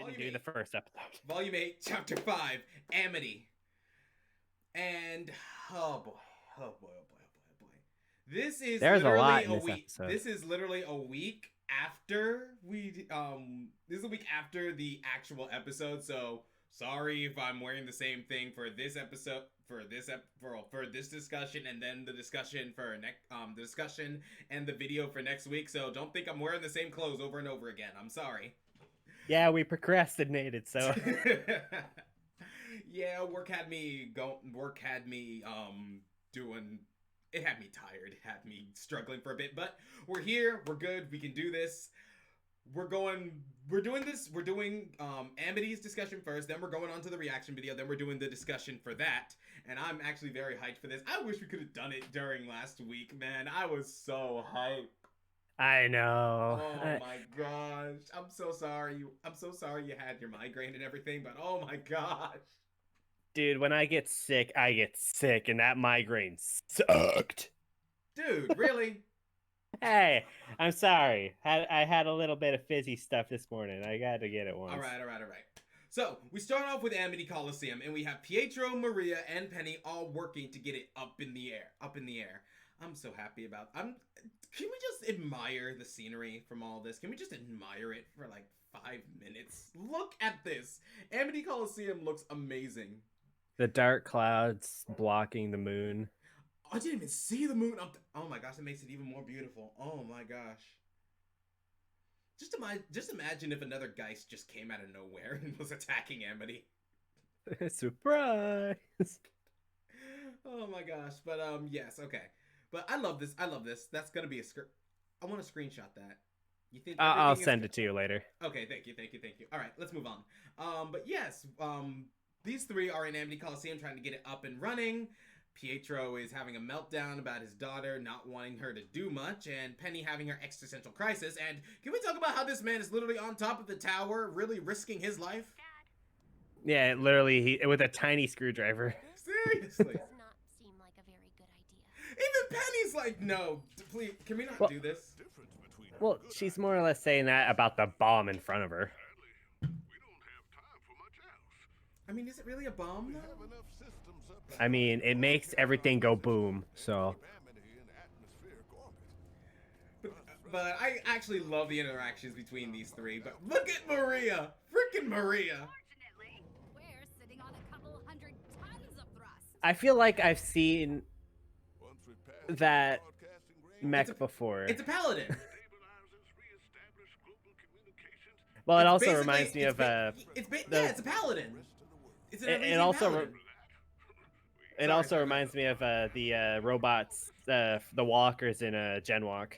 didn't do the first episode. Volume 8, Chapter 5, Amity. And oh boy, oh boy, oh boy, oh boy, oh boy. This is There's a literally lot in a this week. episode. This is literally a week after this is a week after the actual episode, so sorry if I'm wearing the same thing for this episode for this discussion, and then the discussion for the discussion and the video for next week. So don't think I'm wearing the same clothes over and over again. I'm sorry. Yeah, we procrastinated, so yeah, work had me doing it, had me tired, it had me struggling for a bit, but we're here, we're good, we can do this. We're doing Amity's discussion first, then we're going on to the reaction video, then we're doing the discussion for that, and I'm actually very hyped for this. I wish we could have done it during last week, man. I was so hyped. I know. Oh my gosh. I'm so sorry you had your migraine and everything, but oh my gosh. Dude, when I get sick, and that migraine sucked. Dude, really? Hey, I'm sorry. I had a little bit of fizzy stuff this morning. I got to get it once. All right. So, we start off with Amity Coliseum, and we have Pietro, Maria, and Penny all working to get it up in the air. I'm so happy about Can we just admire the scenery from all this? Can we just admire it for like 5 minutes? Look at this. Amity Coliseum looks amazing. The dark clouds blocking the moon. I didn't even see the moon up. Oh my gosh, it makes it even more beautiful. Oh my gosh. Just imagine if another Geist just came out of nowhere and was attacking Amity. Surprise! Oh my gosh. But yes, okay. But I love this. That's gonna be a script. I want to screenshot that. You think I'll send it to you later. Okay, thank you. All right, let's move on. But yes, these three are in Amity Coliseum trying to get it up and running. Pietro is having a meltdown about his daughter not wanting her to do much, and Penny having her existential crisis. And can we talk about how this man is literally on top of the tower, really risking his life? Yeah, literally, with a tiny screwdriver. Seriously. Does not seem like a very good idea. Even Penny's like, no, please, can we not do this? Well, she's more or less saying that about the bomb in front of her. I mean, is it really a bomb, though? I mean, it makes everything go boom, so... But I actually love the interactions between these three. But look at Maria! Freaking Maria! Fortunately, we're sitting on a couple hundred tons of thrust. I feel like I've seen that mech before. It's a paladin. Well, it also reminds me of it's a paladin. It's an it also paladin. it also reminds me of the robots, the walkers in a Genwalk,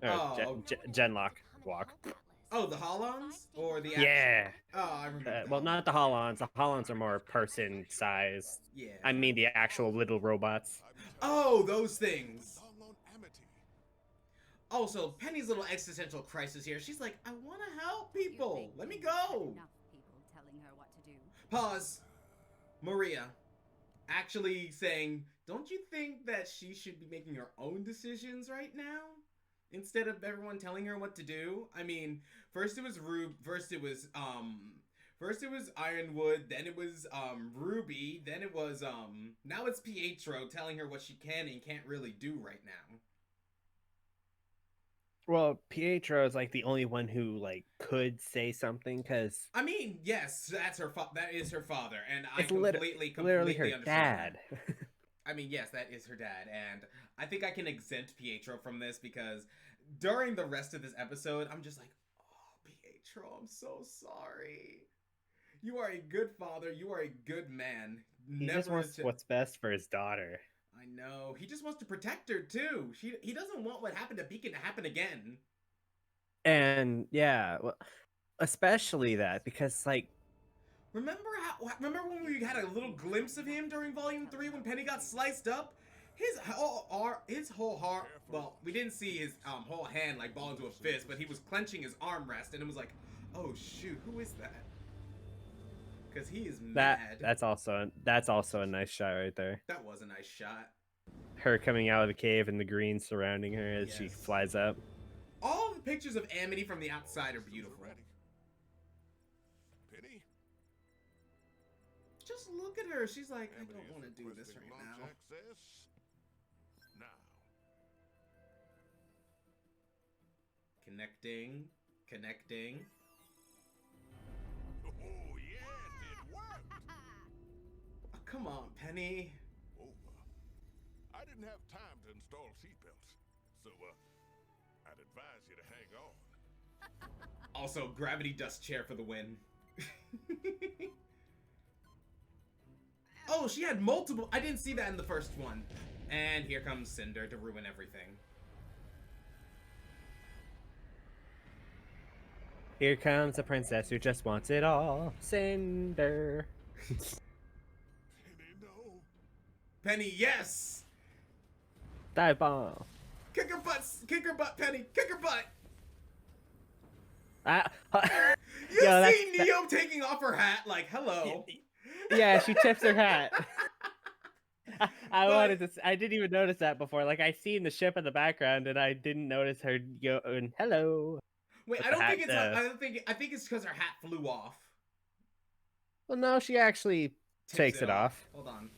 or Genlock walk. Oh, the Holons or the yeah. Oh, I remember. Well, not the Holons. The Holons are more person size. Yeah. I mean the actual little robots. Oh, those things. Also, Penny's little existential crisis here. She's like, I want to help people. Let me go. Enough people telling her what to do. Pause. Maria actually saying, don't you think that she should be making her own decisions right now? Instead of everyone telling her what to do? I mean, first it was Ironwood, then it was Ruby, then it was now it's Pietro telling her what she can and can't really do right now. Well, Pietro is like the only one who like could say something, because I mean, yes, that is her father, and I literally her understand dad. I mean, yes, that is her dad, and I think I can exempt Pietro from this because during the rest of this episode, I'm just like, oh, Pietro, I'm so sorry. You are a good father. You are a good man. He just wants what's best for his daughter. I know. He just wants to protect her, too. He doesn't want what happened to Beacon to happen again. And, yeah, well, especially that, because, like... Remember when we had a little glimpse of him during Volume 3 when Penny got sliced up? His whole heart... Well, we didn't see his whole hand, like, ball into a fist, but he was clenching his armrest, and it was like, oh, shoot, who is that? Because he is mad. That's also a nice shot right there. That was a nice shot. Her coming out of the cave and the green surrounding her as she flies up. All the pictures of Amity from the outside are beautiful. Penny? Just look at her. She's like, I Amity don't is want to do this requesting right launch now. access now. Connecting. Connecting. Oh, yes, it worked. Oh, come on, Penny. Over. I didn't have time to install seatbelts, so I'd advise you to hang on. Also, gravity dust chair for the win. Oh, she had multiple. I didn't see that in the first one. And here comes Cinder to ruin everything. Here comes a princess who just wants it all. Cinder. Penny, no. Penny, yes! Dive bomb. Kick her butt! Kick her butt, Penny! Kick her butt! You Yo, see Neo taking off her hat like, hello. Yeah, she tips her hat. I didn't even notice that before. Like, I seen the ship in the background, and I didn't notice her going, hello. Wait, With I the don't think hat, it's. I think it's because her hat flew off. Well, no, she actually takes it off. Hold on.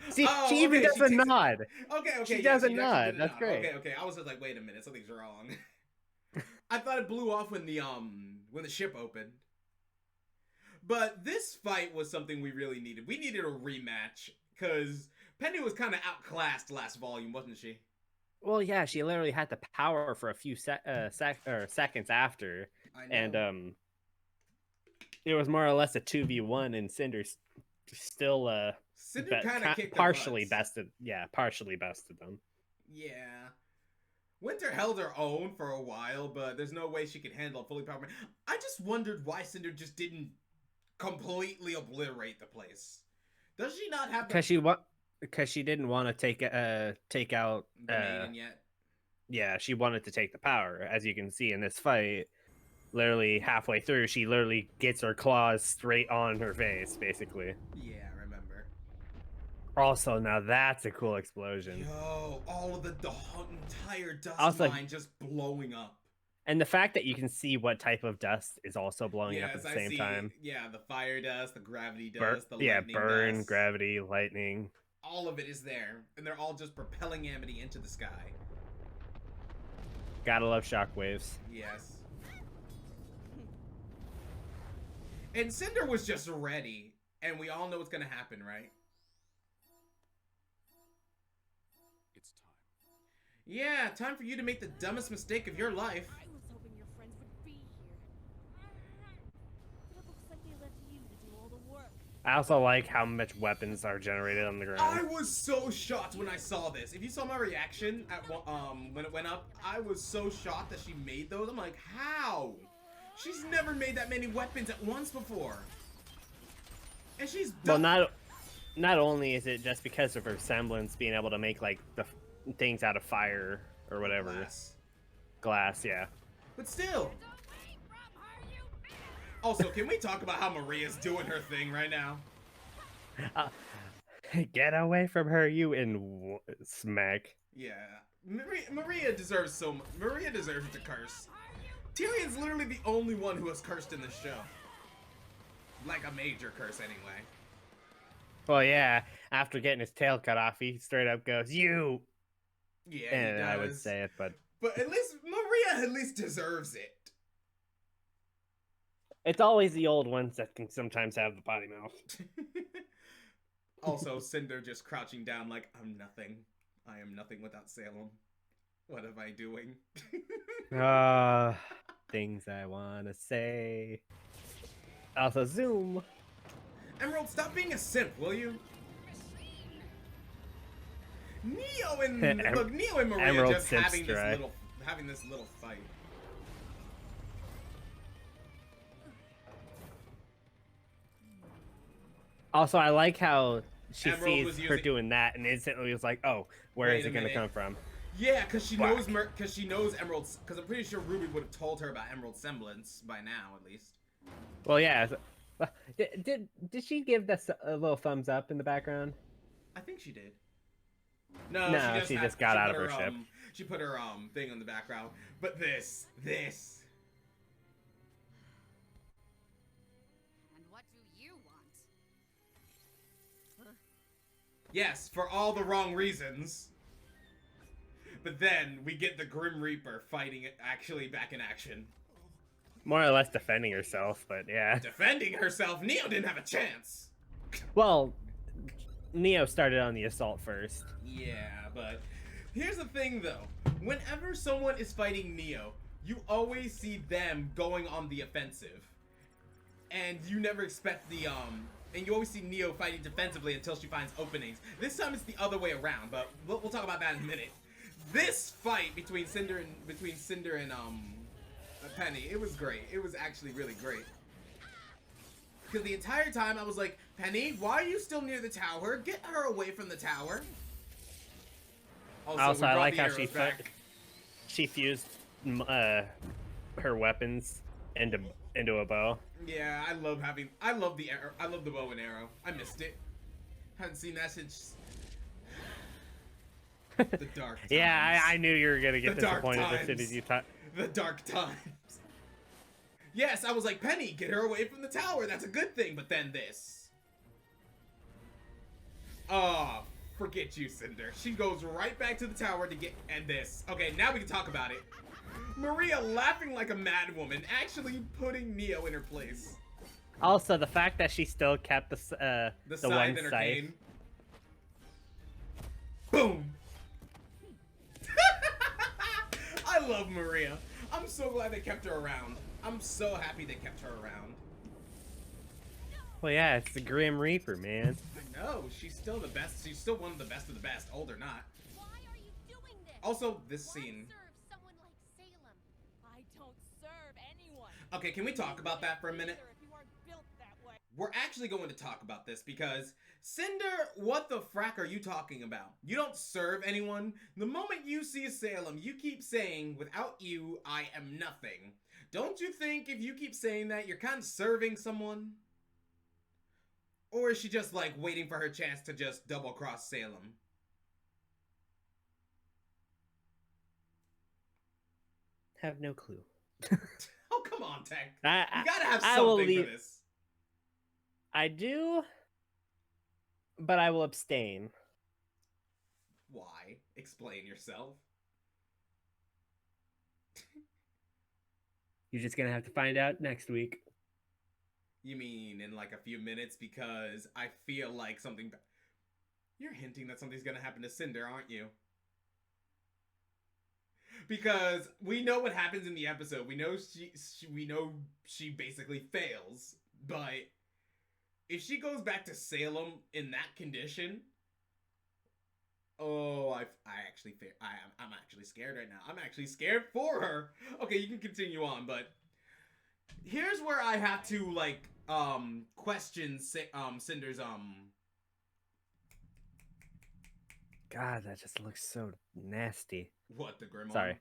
See, Oh, she even okay, does she a takes it- nod. Okay. She Yeah, does a actually nod. did a That's great. Okay. I was just like, wait a minute, something's wrong. I thought it blew off when the ship opened. But this fight was something we really needed. We needed a rematch because Penny was kind of outclassed last volume, wasn't she? Well, yeah, she literally had the power for a few seconds after, I know. and it was more or less a 2v1, and Cinder's still Cinder kind of kicked partially their butts. bested. Yeah, partially bested them. Yeah. Winter held her own for a while, but there's no way she could handle a fully powered. I just wondered why Cinder just didn't completely obliterate the place. Does she not have the... Because she didn't want to take out the maiden yet? Yeah, she wanted to take the power. As you can see in this fight, literally halfway through, she literally gets her claws straight on her face, basically. Yeah, I remember. Also, now that's a cool explosion. Yo, all of the entire dust mine just blowing up. And the fact that you can see what type of dust is also blowing up at the same time. Yeah, the fire dust, the gravity dust, the lightning burn, dust. gravity, lightning. All of it is there, and they're all just propelling Amity into the sky. Gotta love shockwaves. Yes. And Cinder was just ready, and we all know what's gonna happen, right? It's time. Yeah, time for you to make the dumbest mistake of your life. I was hoping your friends would be here. But it looks like they left you to do all the work. I also like how much weapons are generated on the ground. I was so shocked when I saw this. If you saw my reaction at when it went up, I was so shocked that she made those. I'm like, how? She's never made that many weapons at once before. And she's done. Well, not only is it just because of her semblance being able to make like the things out of fire or whatever. Glass, yeah. But still. Away from her, you bitch! Also, can we talk about how Maria's doing her thing right now? Get away from her, you in smack. Yeah. Maria deserves so much. Maria deserves to curse. Tyrion's literally the only one who has cursed in this show. Like a major curse, anyway. Well, yeah. After getting his tail cut off, he straight up goes, "You." Yeah, and he does. I would say it, but at least Maria deserves it. it's always the old ones that can sometimes have the potty mouth. Also, Cinder just crouching down like, I'm nothing. I am nothing without Salem. What am I doing? Things I want to say. Also, zoom. Emerald, stop being a simp, will you? Neo and Neo and Maria Emerald just having this little fight. Also, I like how she Emerald sees her doing that and instantly was like, "Oh, where is it going to come from?" Yeah, because she knows Emerald's. Because I'm pretty sure Ruby would have told her about Emerald's semblance by now, at least. Well, yeah. Did she give this a little thumbs up in the background? I think she did. No, she just got out of her ship. She put her thing on the background. But this. What do you want? Yes, for all the wrong reasons. But then we get the Grim Reaper fighting it actually back in action. More or less defending herself, but yeah. Defending herself, Neo didn't have a chance. Well, Neo started on the assault first. Yeah, but here's the thing though. Whenever someone is fighting Neo, you always see them going on the offensive. And you never expect the and you always see Neo fighting defensively until she finds openings. This time it's the other way around, but we'll talk about that in a minute. This fight between Cinder and Penny, it was great. It was actually really great. Because the entire time I was like, Penny, why are you still near the tower? Get her away from the tower. Also, I like how she fused her weapons into a bow. Yeah, I love the arrow. I love the bow and arrow. I missed it. Haven't seen that since the dark times. Yeah, I knew you were gonna get disappointed as soon as you thought. The dark times. Yes, I was like, Penny, get her away from the tower. That's a good thing. But then this. Oh, forget you, Cinder. She goes right back to the tower to get and this. Okay, now we can talk about it. Maria laughing like a mad woman, actually putting Neo in her place. Also, the fact that she still kept the one in her scythe. cane. Boom. I love Maria. I'm so glad they kept her around. I'm so happy they kept her around. Well, yeah, it's the Grim Reaper, man. I know. She's still the best. She's still one of the best of the best, old or not. Why are you doing this? Also, this Why scene. serve someone like Salem? I don't serve anyone. Okay, can we talk about that for a minute? If you aren't built that way. We're actually going to talk about this because Cinder, what the frack are you talking about? You don't serve anyone. The moment you see Salem, you keep saying, without you, I am nothing. Don't you think if you keep saying that, you're kind of serving someone? Or is she just like waiting for her chance to just double cross Salem? Have no clue. Oh, come on, Tech. I You gotta have I will something leave. for this. I do, but I will abstain. Why? Explain yourself. You're just gonna have to find out next week. You mean in like a few minutes? Because I feel like something... You're hinting that something's gonna happen to Cinder, aren't you? Because we know what happens in the episode. We know she basically fails. But if she goes back to Salem in that condition... Oh, I'm actually scared right now. I'm actually scared for her. Okay, you can continue on, but here's where I have to like question Cinder's God, that just looks so nasty. what, the grimoire? Sorry.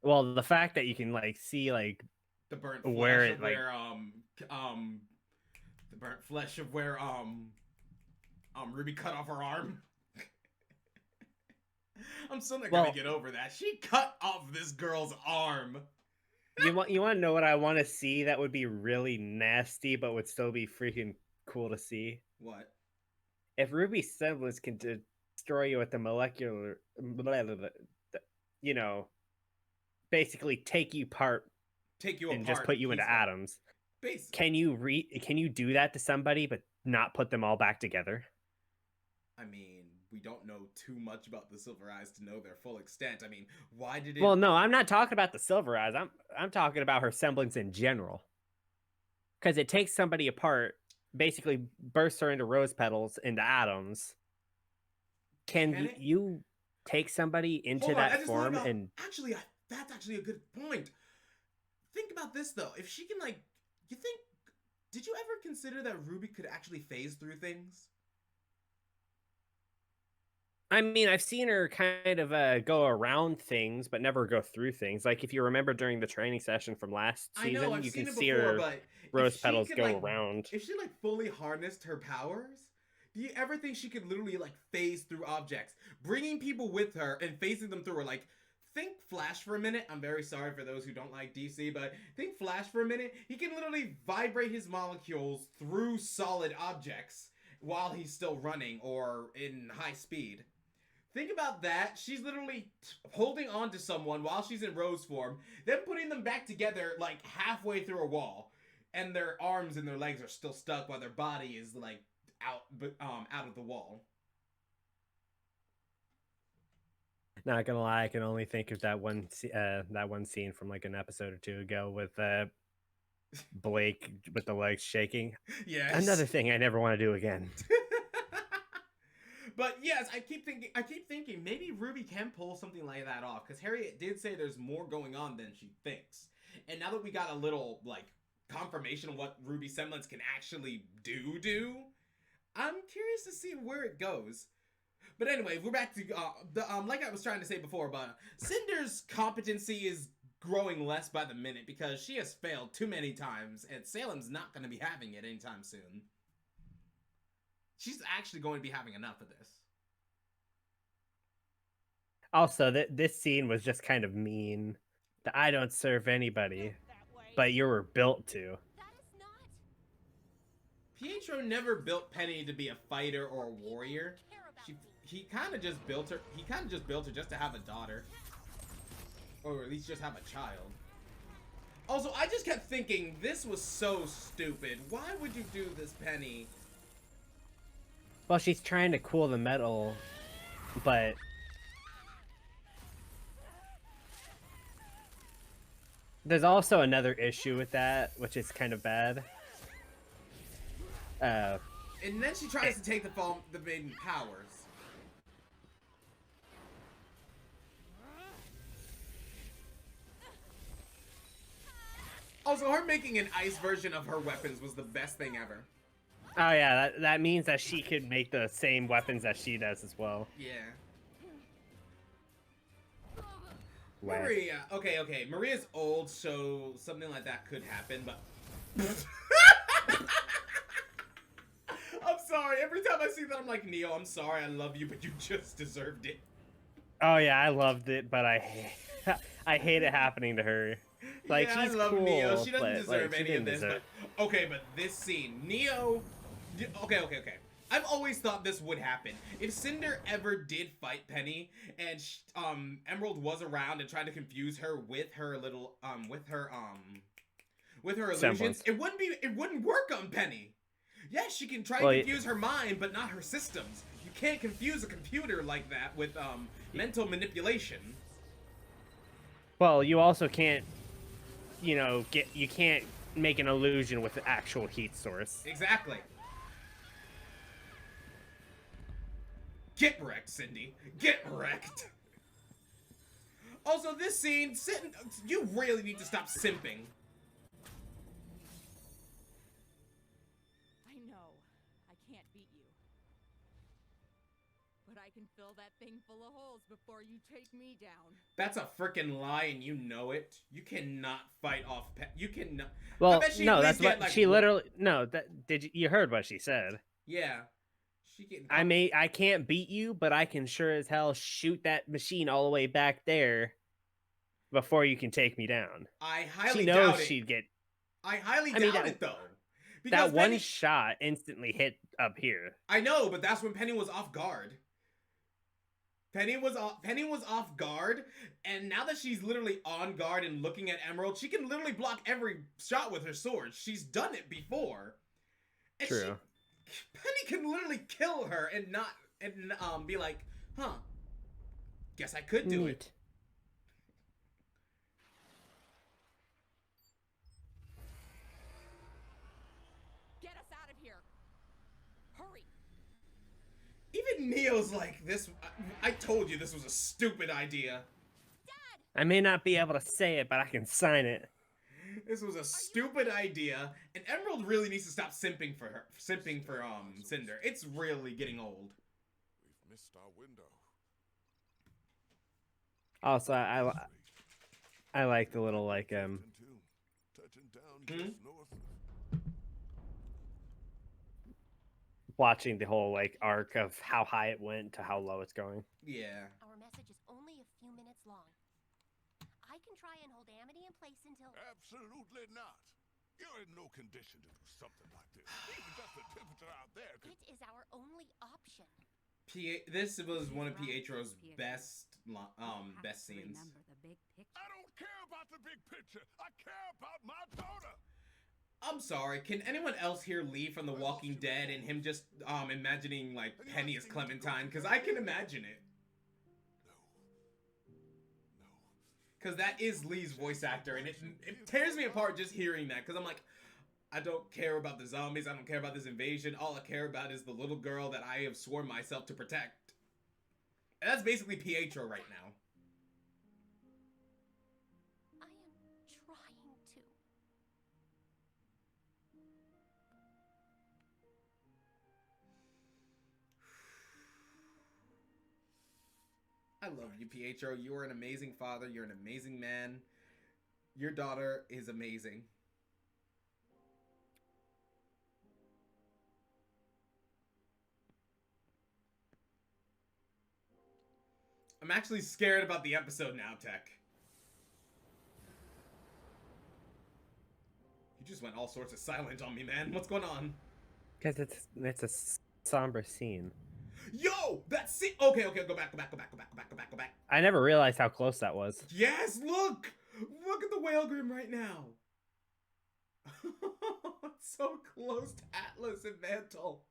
Well, the fact that you can like see like The burnt flesh where of it, like- where the burnt flesh of where Ruby cut off her arm. I'm still not gonna get over that. She cut off this girl's arm. you want to know what I want to see that would be really nasty but would still be freaking cool to see? What? If Ruby semblance can destroy you with the molecular, you know, basically take you apart and just put you into atoms. Basically. Can you do that to somebody but not put them all back together? I mean, we don't know too much about the Silver Eyes to know their full extent. I mean, why did it... Well, no, I'm not talking about the Silver Eyes. I'm talking about her semblance in general. Because it takes somebody apart, basically bursts her into rose petals, into atoms. Can you take somebody into that form and... Actually, that's actually a good point. Think about this, though. If she can, like... You think... Did you ever consider that Ruby could actually phase through things? I mean, I've seen her kind of go around things, but never go through things. Like, if you remember during the training session from last season, you can see her rose petals go around. If she, like, fully harnessed her powers, do you ever think she could literally, like, phase through objects? Bringing people with her and phasing them through, or, like, think Flash for a minute. I'm very sorry for those who don't like DC, but think Flash for a minute. He can literally vibrate his molecules through solid objects while he's still running or in high speed. Think about that. She's literally holding on to someone while she's in rose form, then putting them back together like halfway through a wall, and their arms and their legs are still stuck while their body is like out of the wall. Not gonna lie, I can only think of that one scene from like an episode or two ago with Blake with the legs shaking. Yes. Another thing I never want to do again. But yes, I keep thinking maybe RWBY can pull something like that off, because Harriet did say there's more going on than she thinks. And now that we got a little like confirmation of what RWBY Semblance can actually do, I'm curious to see where it goes. But anyway, we're back to like I was trying to say before, but Cinder's competency is growing less by the minute because she has failed too many times, and Salem's not going to be having it anytime soon. She's actually going to be having enough of this. Also, this scene was just kind of mean. That I don't serve anybody, but you were built to. That is not. Pietro never built Penny to be a fighter or a warrior. Care about me. He kind of just built her. He kind of just built her just to have a daughter, or at least just have a child. Also, I just kept thinking this was so stupid. Why would you do this, Penny? Well, she's trying to cool the metal, but there's also another issue with that, which is kind of bad. And then she tries to take the maiden powers. Also, her making an ice version of her weapons was the best thing ever. Oh yeah, that means that she could make the same weapons that she does as well. Yeah. Wow. Maria. Okay. Maria's old, so something like that could happen, but... I'm sorry. Every time I see that, I'm like, Neo, I'm sorry. I love you, but you just deserved it. Oh yeah, I loved it, but I hate it happening to her. Like, yeah, she's I love cool, Neo. She doesn't but, deserve like, any of this. But, okay, but this scene, Neo... Okay. I've always thought this would happen. If Cinder ever did fight Penny, and Emerald was around and tried to confuse her with her little with her illusions, Semblance. it wouldn't work on Penny. Yes, she can try Well, to confuse her mind, but not her systems. You can't confuse a computer like that with mental manipulation. Well, you also can't, you can't make an illusion with the actual heat source. Exactly. Get wrecked, Cindy. Get wrecked. Also, this scene, you really need to stop simping. I know. I can't beat you. But I can fill that thing full of holes before you take me down. That's a freaking lie, and you know it. You cannot fight off. You cannot. Well, I bet she no, at that's least what get, like, she literally. No, you heard what she said? Yeah. She can. I can't beat you, but I can sure as hell shoot that machine all the way back there before you can take me down. I highly She knows doubt it. she'd get I highly doubt it though. Because that one Penny, shot instantly hit up here. I know, but that's when Penny was off guard. Penny was off guard, and now that she's literally on guard and looking at Emerald, she can literally block every shot with her sword. She's done it before. And True. Penny can literally kill her and be like, huh, guess I could do it. Get us out of here. Hurry. Even Neo's like, this, I told you this was a stupid idea. I may not be able to say it, but I can sign it. This was a stupid idea, and Emerald really needs to stop simping for Cinder. It's really getting old. We've missed our window. Also, I like the little Touching down just north of... watching the whole like arc of how high it went to how low it's going. Yeah. Our message is only a few minutes long. until... Absolutely not. You're in no condition to do something like this. Even just the temperature out there could... It is our only option. This was one of Right, Pietro's Pietro. best scenes. Remember the big picture. I don't care about the big picture. I care about my daughter. I'm sorry, can anyone else hear Lee from The Walking Dead and him just imagining like Penny as Clementine? Because I can imagine it. No. Because that is Lee's voice actor, and it tears me apart just hearing that. Because I'm like, I don't care about the zombies. I don't care about this invasion. All I care about is the little girl that I have sworn myself to protect. And that's basically Pietro right now. I am trying to. I love you, Pietro. You are an amazing father. You're an amazing man. Your daughter is amazing. I'm actually scared about the episode now, Tech. You just went all sorts of silent on me, man. What's going on? Because it's a somber scene. Yo! That's it! Okay, go back. I never realized how close that was. Yes, look! Look at the whale grim right now. It's so close to Atlas and Mantle.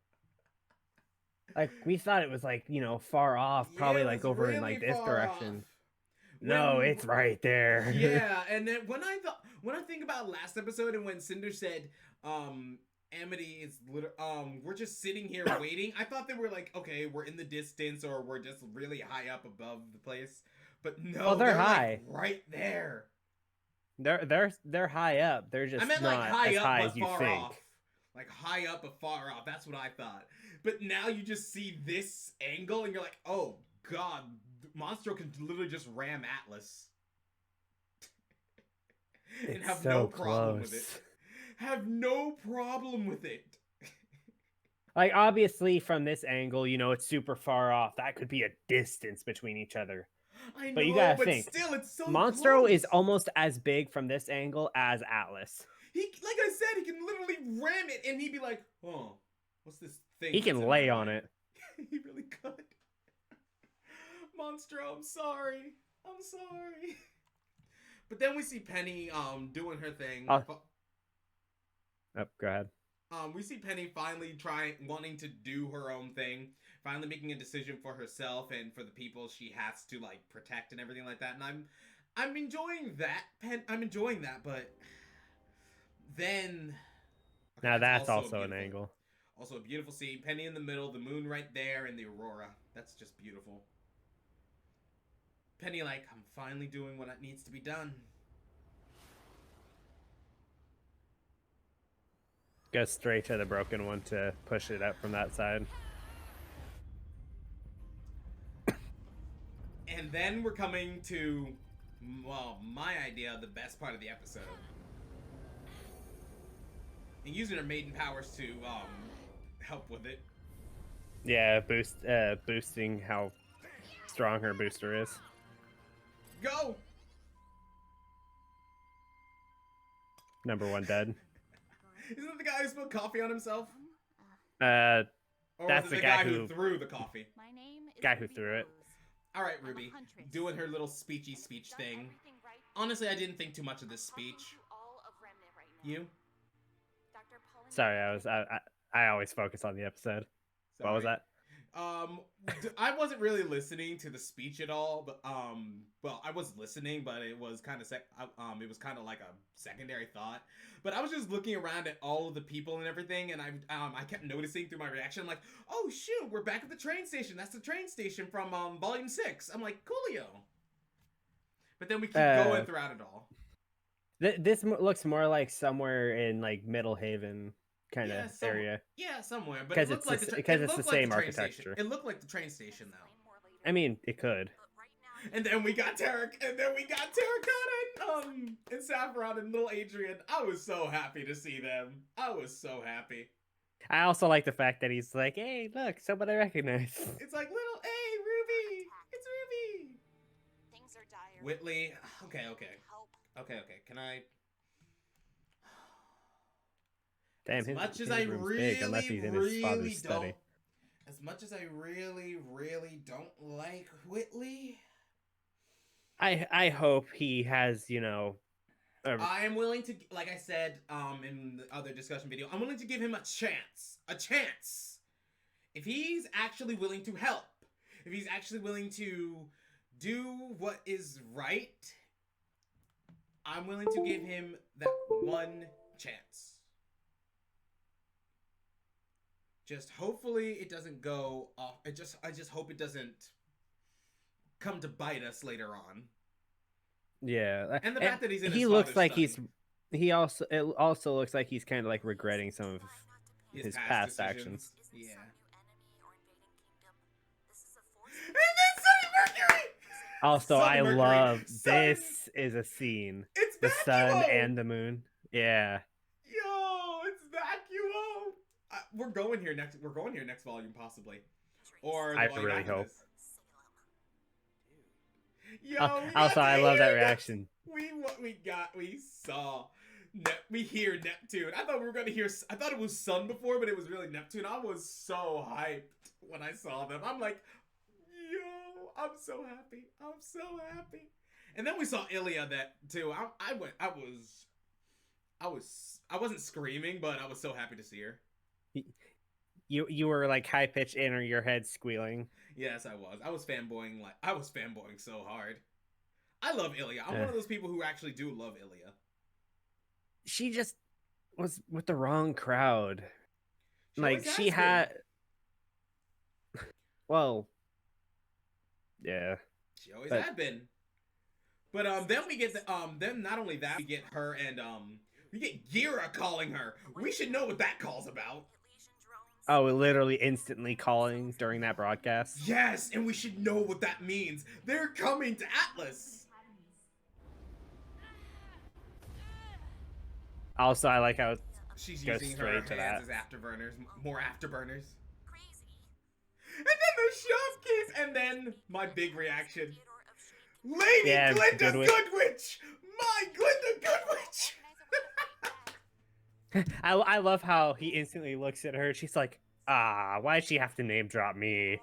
Like, we thought it was, like, you know, far off, probably, Yeah, it like, was over in, really like, this far direction. off. No, When- it's right there. Yeah, and then when I think about last episode and when Cinder said, Amity is we're just sitting here waiting. I thought they were like, okay, we're in the distance or we're just really high up above the place. But no, Oh, they're high. like right there. They're high up. They're just I meant not like high as up high but as you far think. off. Like high up but far off. That's what I thought. But now you just see this angle and you're like, oh god, Monstro can literally just ram Atlas. And It's have so no problem with close. it. Have no problem with it. Like, obviously, from this angle, you know, it's super far off. That could be a distance between each other. I know, But you gotta but think, still, it's so Monstro close. is almost as big from this angle as Atlas. He, like I said, he can literally ram it, and he'd be like, "Oh, what's this thing?" He that's can in lay my on way?" it. He really could. Monstro, I'm sorry. But then we see Penny doing her thing. Oh, go ahead. We see Penny finally wanting to do her own thing, finally making a decision for herself and for the people she has to like protect and everything like that. And I'm enjoying that. I'm enjoying that, but then okay, Now that's a also an beautiful- angle. Also a beautiful scene. Penny in the middle, the moon right there, and the aurora. That's just beautiful. Penny like, I'm finally doing what needs to be done. Go straight to the broken one to push it up from that side. And then we're coming to, well, my idea of the best part of the episode. And using her maiden powers to help with it. Yeah, boosting how strong her booster is. Go! Number one dead. Isn't that the guy who spilled coffee on himself? Uh, Or That's was it the the guy guy who who- threw the coffee? My name is Guy who Ruby threw it. Rose. All right, I'm a Ruby, huntress. doing her little speechy And speech we've done thing. everything right. Honestly, I didn't think too much of this I'm talking speech. to all of Remnant right now. You? Dr. Pauline sorry, I always focus on the episode. What was Sorry. that? I wasn't really listening to the speech at all, but well, I was listening, but it was kind of it was kind of like a secondary thought. But I was just looking around at all of the people and everything, and I kept noticing through my reaction, I'm like, oh shoot, we're back at the train station. That's the train station from Volume 6. I'm like, coolio. But then we keep going throughout it all. This looks more like somewhere in like Middle Haven kind of area. Yeah, somewhere. But 'Cause it looked it's like the- the because it it's the looked like same train station. architecture. It looked like the train station though. Explain more later. I mean, it could. But right now, And then we got Terracotta and Saffron and little Adrian. I was so happy to see them. I was so happy. I also like the fact that he's like, hey, look, someone I recognize. It's like little, hey, Ruby, it's Ruby. things are dire. Whitley, okay. Help. Okay, can I? Damn, As his, much as his I room's big, unless really, he's in his father's don't. study. As much as I really, really don't like Whitley, I hope he has, you know, a, I am willing to, like I said, in the other discussion video, I'm willing to give him a chance. A chance. If he's actually willing to help, if he's actually willing to do what is right, I'm willing to give him that one chance. Just hopefully it doesn't go off. I just hope it doesn't come to bite us later on. yeah. And the fact that he's in his he looks father's like study. it also looks like he's kind of like regretting some of his past actions. Yeah. And then Sunny Mercury! Also, Sunny I Mercury. love Sunny- this is a scene. It's The sun Vacuo! and the moon. Yeah. Yo, it's Vacuo! We're going here next volume, possibly. Or the I volume really after hope. this. Yo, we Also, got I to love that hear reaction. we saw. We hear Neptune. I thought it was Sun before, but it was really Neptune. I was so hyped when I saw them. I'm like, yo, I'm so happy. I'm so happy. And then we saw Ilya that too. I wasn't screaming, but I was so happy to see her. You were like high pitched in or your head squealing. Yes, I was. I was fanboying so hard. I love Ilya. I'm one of those people who actually do love Ilya. She just was with the wrong crowd. Always She has had well, yeah. She always had been. But then we get then not only that, we get her and we get Gira calling her. We should know what that call's about. Oh, literally instantly calling during that broadcast. Yes, and we should know what that means. They're coming to Atlas. Also, I like how She's goes using straight her to hands that. as afterburners, more afterburners. And then the shove keys, and then my big reaction. Lady Glinda Goodwitch! My Glinda Goodwitch! I love how he instantly looks at her. She's like, why'd she have to name drop me?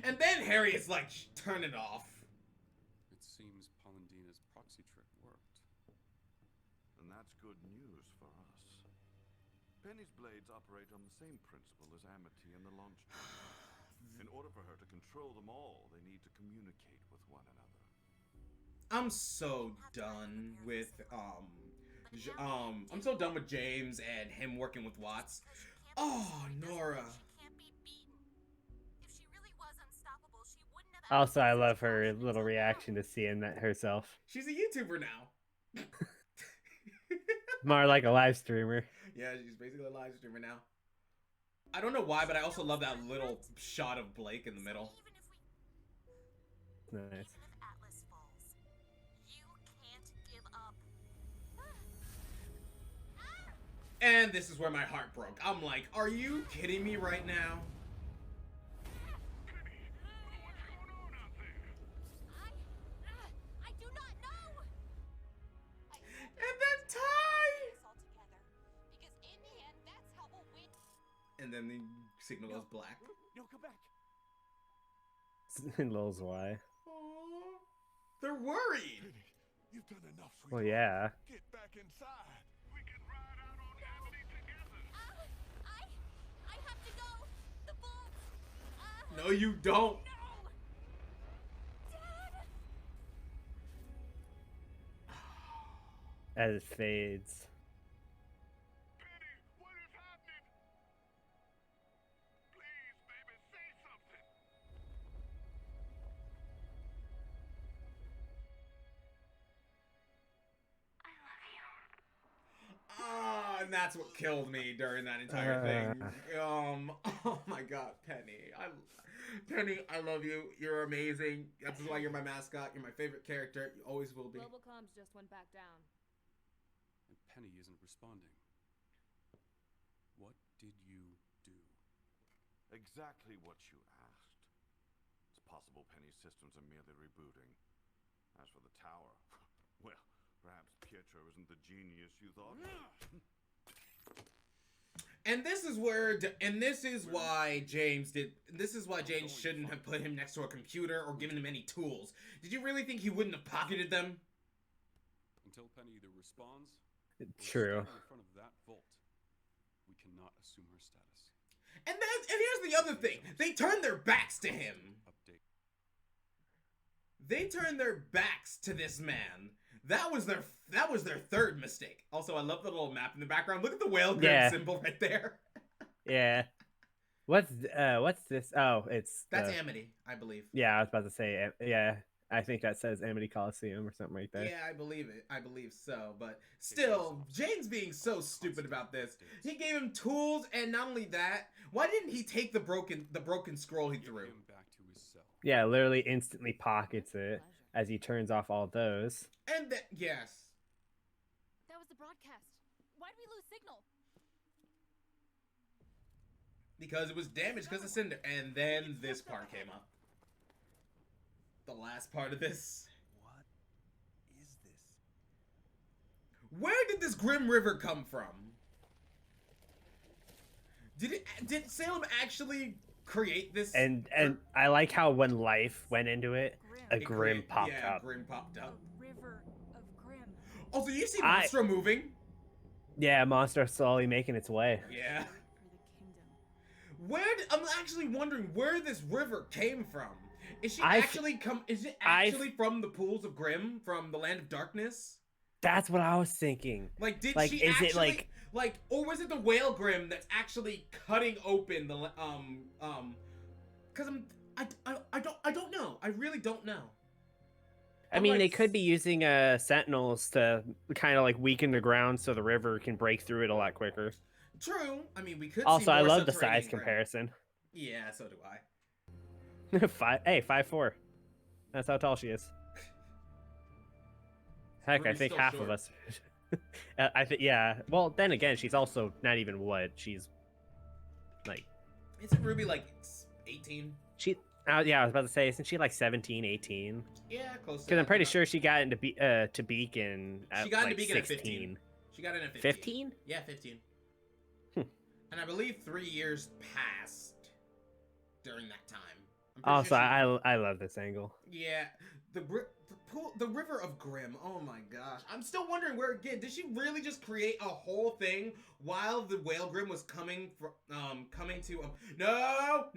And then Harry is like, turn it off. It seems Polendina's proxy trick worked. And that's good news for us. Penny's blades operate on the same principle as Amity and the launch tunnel. In order for her to control them all, they need to communicate with one another. I'm so done with I'm so done with James and him working with Watts. Oh, Nora. Also, I love her little reaction to seeing that herself. She's a YouTuber now. More like a live streamer. Yeah, she's basically a live streamer now. I don't know why, but I also love that little shot of Blake in the middle. Nice. And this is where my heart broke. I'm like, are you kidding me right now? I do not know. And then Ty. Because in the end, that's how we'll win. And then the signal goes black. No, come back. Lil's why. Aww. They're worried. Penny, you've done enough, sweetheart. Well, yeah. Get back inside. We can ride out on Amity together. I have to go. The bolts. No, you don't. No. Dad. As it fades. Penny, what is happening? Please, baby, say something. And that's what killed me during that entire thing. Oh my God, Penny. Penny, I love you. You're amazing. That's why you're my mascot. You're my favorite character. You always will be. Global comms just went back down. And Penny isn't responding. What did you do? Exactly what you asked. It's possible Penny's systems are merely rebooting. As for the tower, well, perhaps Pietro isn't the genius you thought. And this is why James shouldn't have put him next to a computer or given him any tools. Did you really think he wouldn't have pocketed them? Until Penny either responds or is True. standing in front of that vault, we cannot assume her status. And here's the other thing. They turned their backs to him. Update. They turned their backs to this man. That was their third mistake. Also, I love the little map in the background. Look at the whale grim symbol right there. Yeah. What's this? Oh, That's Amity, I believe. Yeah, I was about to say. Yeah, I think that says Amity Coliseum or something like that. Yeah, I believe it. I believe so. But still, James being so stupid about this. He gave him tools, and not only that, why didn't he take the broken scroll he threw? Him back to his cell. Yeah, literally instantly pockets it as he turns off all those. And yes. That was the broadcast. Why did we lose signal? Because it was damaged because of Cinder. And then this part came up. The last part of this. What is this? Where did this Grim River come from? Did Salem actually create this? And I like how when life went into it, a Grim popped up. Grim popped up. A river of Grim. Also, you see Monstro moving? Yeah, Monster slowly making its way. Yeah. For the kingdom. I'm actually wondering where this river came from. Is it actually from the pools of Grim, from the land of darkness? That's what I was thinking. Like, did Like, she is actually, it like or was it the whale Grim that's actually cutting open the because I don't know. I really don't know. I mean, they could be using sentinels to kind of like weaken the ground so the river can break through it a lot quicker. True. I mean, we could. Also, see I more love the subterranean size Grim. comparison. Yeah, so do I. 5'4". That's how tall she is. Heck, I Ruby's think still half short. of us. I think, yeah. Well, then again, she's also not even what she's like. Isn't Ruby like 18? Yeah, I was about to say, isn't she like 17, 18? Yeah, close. Because I'm pretty sure she got into to Beacon at She got into like Beacon at 16. 15. She got in at 15. 15? Yeah, 15. Hmm. And I believe 3 years passed during that time. Also, I love this angle. Yeah, the river of Grim. Oh my gosh, I'm still wondering where again. Did she really just create a whole thing while the whale Grim was coming to? No.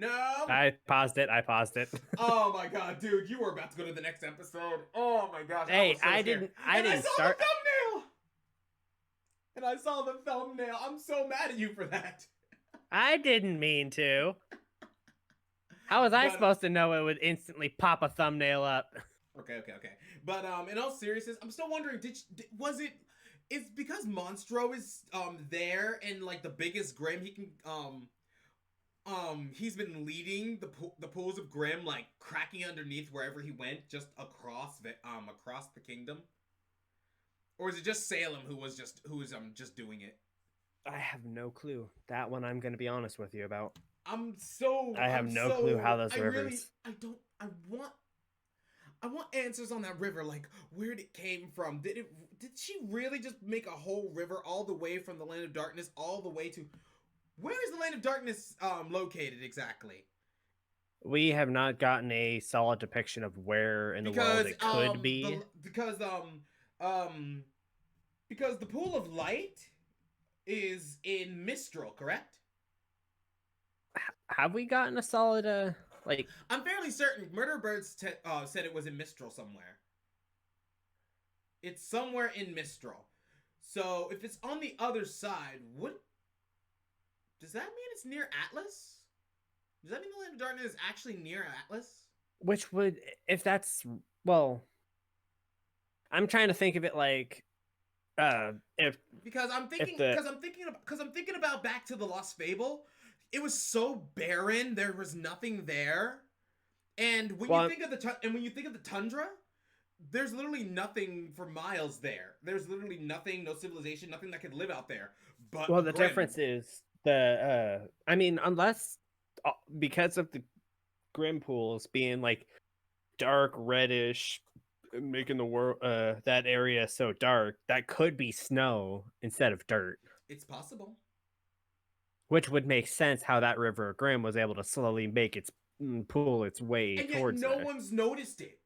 I paused it. Oh my god, dude, you were about to go to the next episode. Oh my gosh. Hey, was so I scared. didn't And I saw start. the thumbnail. And I saw the thumbnail. I'm so mad at you for that. I didn't mean to. How was I supposed to know it would instantly pop a thumbnail up? Okay. But in all seriousness, I'm still wondering, it's because Monstro is there and like the biggest Grim he can he's been leading the pools of Grim, like cracking underneath wherever he went, just across the kingdom? Or is it just Salem who is just doing it? I have no clue. That one I'm going to be honest with you about. I have no clue how those rivers. I want answers on that river, like where it came from. Did she really just make a whole river all the way from the land of darkness all the way to where is the land of darkness located exactly? We have not gotten a solid depiction of where in the world it could be. Because the pool of light is in Mistral, correct? Have we gotten a solid like? I'm fairly certain Murder Birds said it was in Mistral somewhere. It's somewhere in Mistral. So if it's on the other side, does that mean it's near Atlas? Does that mean the Land of Darkness is actually near Atlas? Which would, if that's, well, I'm trying to think of it like, because I'm thinking about back to the Lost Fable. It was so barren, there was nothing there. And when you think of the tundra, there's literally nothing for miles there. There's literally nothing, no civilization, nothing that could live out there. But the difference is I mean, unless because of the Grim pools being like dark reddish making the world that area so dark, that could be snow instead of dirt, It's possible. which would make sense how that River of Grimm was able to slowly make its pull its way And yet towards no there. one's noticed it.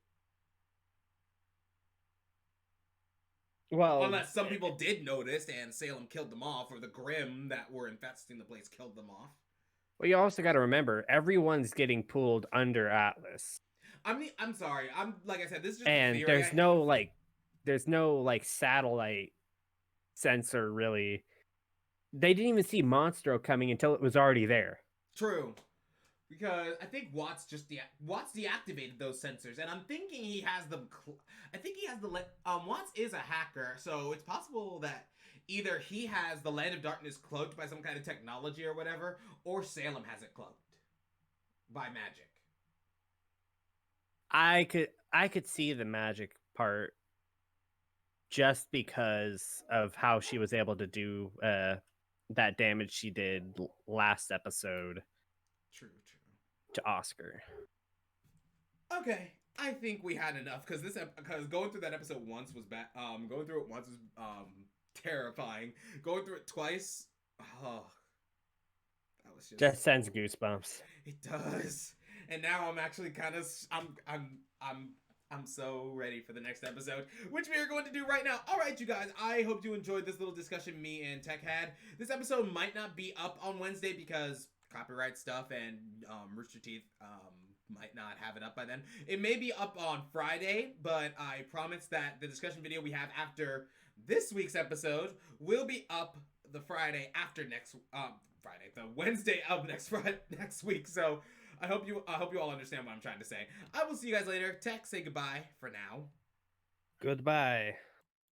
Well, Unless some people did notice and Salem killed them off, or the Grimm that were infesting the place killed them off. well, you also got to remember everyone's getting pulled under Atlas, I mean, I'm sorry. I'm like I said, this is just a and theory. there's no like satellite sensor really. They didn't even see Monstro coming until it was already there. True. Because I think Watts deactivated those sensors, and I'm thinking he has them. I think he has Watts is a hacker, so it's possible that either he has the Land of Darkness cloaked by some kind of technology or whatever, or Salem has it cloaked by magic. I could see the magic part just because of how she was able to do that damage she did last episode. True. To Oscar. Okay, I think we had enough because going through that episode once was bad. Going through it once was terrifying. Going through it twice, oh, that was just sends goosebumps. It does. And now I'm actually kind of I'm so ready for the next episode, which we are going to do right now. All right, you guys, I hope you enjoyed this little discussion me and Tech had. This episode might not be up on Wednesday because copyright stuff and Rooster Teeth might not have it up by then. It may be up on Friday, but I promise that the discussion video we have after this week's episode will be up the Friday after the Wednesday of next week. So I hope you all understand what I'm trying to say. I will see you guys later. Tech, say goodbye for now. Goodbye.